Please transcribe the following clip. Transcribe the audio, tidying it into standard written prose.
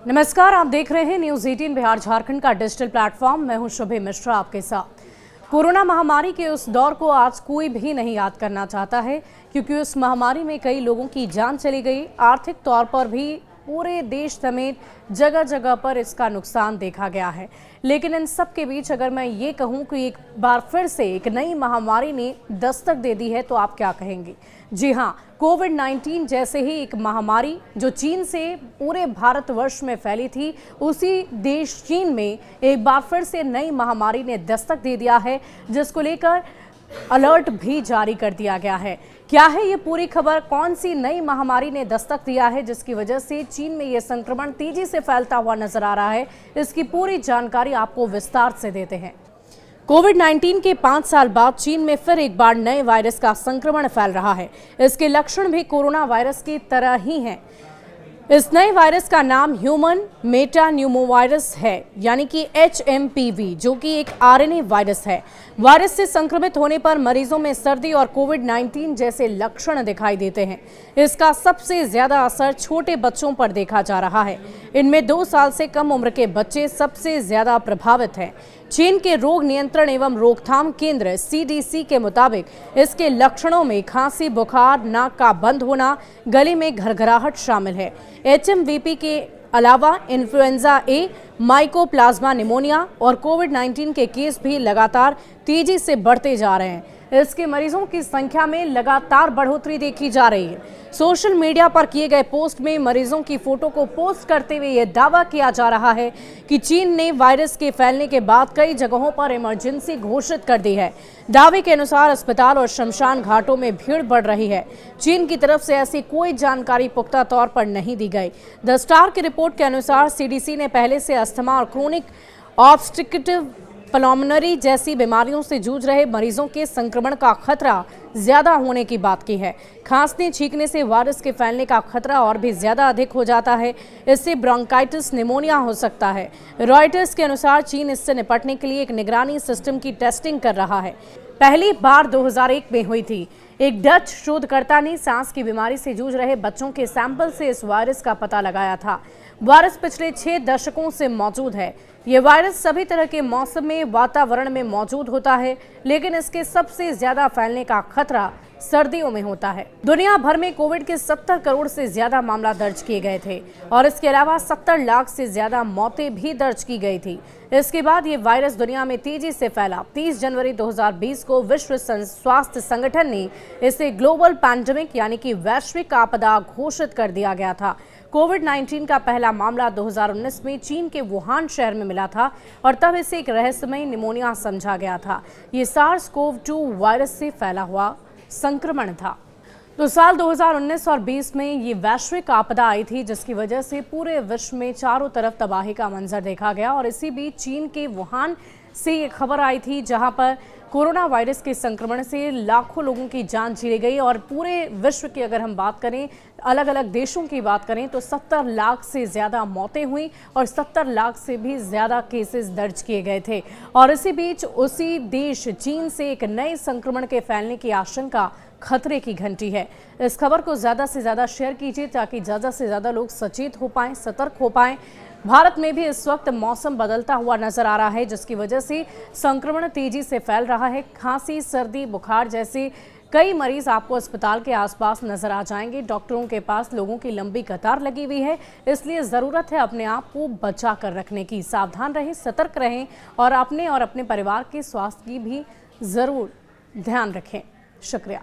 नमस्कार, आप देख रहे हैं न्यूज 18 बिहार झारखंड का डिजिटल प्लेटफॉर्म। मैं हूं शुभे मिश्रा आपके साथ। कोरोना महामारी के उस दौर को आज कोई भी नहीं याद करना चाहता है, क्योंकि उस महामारी में कई लोगों की जान चली गई। आर्थिक तौर पर भी पूरे देश समेत जगह जगह पर इसका नुकसान देखा गया है। लेकिन इन सब के बीच अगर मैं ये कहूं कि एक बार फिर से एक नई महामारी ने दस्तक दे दी है, तो आप क्या कहेंगे? जी हाँ, कोविड-19 जैसे ही एक महामारी जो चीन से पूरे भारतवर्ष में फैली थी, उसी देश चीन में एक बार फिर से नई महामारी ने दस्तक दे दिया है, जिसको लेकर अलर्ट भी जारी कर दिया गया है। क्या है ये पूरी खबर? कौन सी नई महामारी ने दस्तक दिया है जिसकी वजह से चीन में ये संक्रमण तेजी से फैलता हुआ नजर आ रहा है? इसकी पूरी जानकारी आपको विस्तार से देते हैं। कोविड-19 के 5 साल बाद चीन में फिर एक बार नए वायरस का संक्रमण फैल रहा है। इसके लक्षण भी कोरोना वायरस की तरह ही हैं। इस नए वायरस का नाम ह्यूमन मेटान्यूमोवायरस है, यानी कि HMPV, जो कि एक RNA वायरस है। वायरस से संक्रमित होने पर मरीजों में सर्दी और कोविड-19 जैसे लक्षण दिखाई देते हैं। इसका सबसे ज्यादा असर छोटे बच्चों पर देखा जा रहा है। इनमें 2 साल से कम उम्र के बच्चे सबसे ज्यादा प्रभावित हैं। चीन के रोग नियंत्रण एवं रोकथाम केंद्र CDC के मुताबिक इसके लक्षणों में खांसी, बुखार, नाक का बंद होना, गले में घरघराहट शामिल है। HMVP के अलावा इन्फ्लुएंजा A, माइकोप्लाज्मा निमोनिया और कोविड-19 के केस भी लगातार तेजी से बढ़ते जा रहे हैं। इसके मरीजों की संख्या में लगातार बढ़ोतरी देखी जा रही है। सोशल मीडिया पर किए गए पोस्ट में मरीजों की फोटो को पोस्ट करते हुए यह दावा किया जा रहा है कि चीन ने वायरस के फैलने के बाद कई जगहों पर इमरजेंसी घोषित कर दी है। दावे के अनुसार अस्पताल और शमशान घाटों में भीड़ बढ़ रही है। चीन की तरफ से ऐसी कोई जानकारी पुख्ता तौर पर नहीं दी गई। द स्टार की रिपोर्ट के अनुसार CDC ने पहले से अस्थमा और क्रोनिक ऑब्स्ट्रक्टिव पल्मोनरी जैसी बीमारियों से जूझ रहे मरीजों के संक्रमण का खतरा ज्यादा होने की बात की है। खांसने छींकने से वायरस के फैलने का खतरा और भी ज्यादा अधिक हो जाता है। इससे ब्रोंकाइटिस, निमोनिया हो सकता है। रॉयटर्स के अनुसार चीन इससे निपटने के लिए एक निगरानी सिस्टम की टेस्टिंग कर रहा है। पहली बार 2001 में हुई थी। एक डच शोधकर्ता ने सांस की बीमारी से जूझ रहे बच्चों के सैंपल से इस वायरस का पता लगाया था। वायरस पिछले 6 दशकों से मौजूद है। ये वायरस सभी तरह के मौसम में, वातावरण में मौजूद होता है, लेकिन इसके सबसे ज्यादा फैलने का खतरा सर्दियों में होता है। दुनिया भर में कोविड के 70 करोड़ से ज्यादा मामला दर्ज किए गए थे और इसके अलावा 70 लाख से ज्यादा मौतें भी दर्ज की गई थी। इसके बाद ये वायरस दुनिया में तेजी से फैला। 30 जनवरी 2020 को विश्व स्वास्थ्य संगठन ने इसे ग्लोबल पैंडेमिक यानी कि वैश्विक आपदा घोषित कर दिया गया था। कोविड-19 का पहला मामला 2019 में चीन के वुहान शहर में मिला था और तब इसे एक रहस्यमय निमोनिया समझा गया था। ये SARS-CoV-2 वायरस से फैला हुआ संक्रमण था। तो साल 2019 और 20 में ये वैश्विक आपदा आई थी, जिसकी वजह से पूरे विश्व में चारों तरफ तबाही का मंजर देखा गया। और इसी बीच चीन के वुहान से ये खबर आई थी, जहां पर कोरोना वायरस के संक्रमण से लाखों लोगों की जान चली गई। और पूरे विश्व की अगर हम बात करें, अलग अलग देशों की बात करें, तो 70 लाख से ज़्यादा मौतें हुई और 70 लाख से भी ज़्यादा केसेस दर्ज किए गए थे। और इसी बीच उसी देश चीन से एक नए संक्रमण के फैलने की आशंका खतरे की घंटी है। इस खबर को ज़्यादा से ज़्यादा शेयर कीजिए ताकि ज़्यादा से ज़्यादा लोग सचेत हो पाएँ, सतर्क हो पाएँ। भारत में भी इस वक्त मौसम बदलता हुआ नजर आ रहा है, जिसकी वजह से संक्रमण तेजी से फैल रहा है। खांसी, सर्दी, बुखार जैसे कई मरीज आपको अस्पताल के आसपास नजर आ जाएंगे। डॉक्टरों के पास लोगों की लंबी कतार लगी हुई है, इसलिए ज़रूरत है अपने आप को बचा कर रखने की। सावधान रहें, सतर्क रहें और अपने परिवार के स्वास्थ्य की भी ज़रूर ध्यान रखें। शुक्रिया।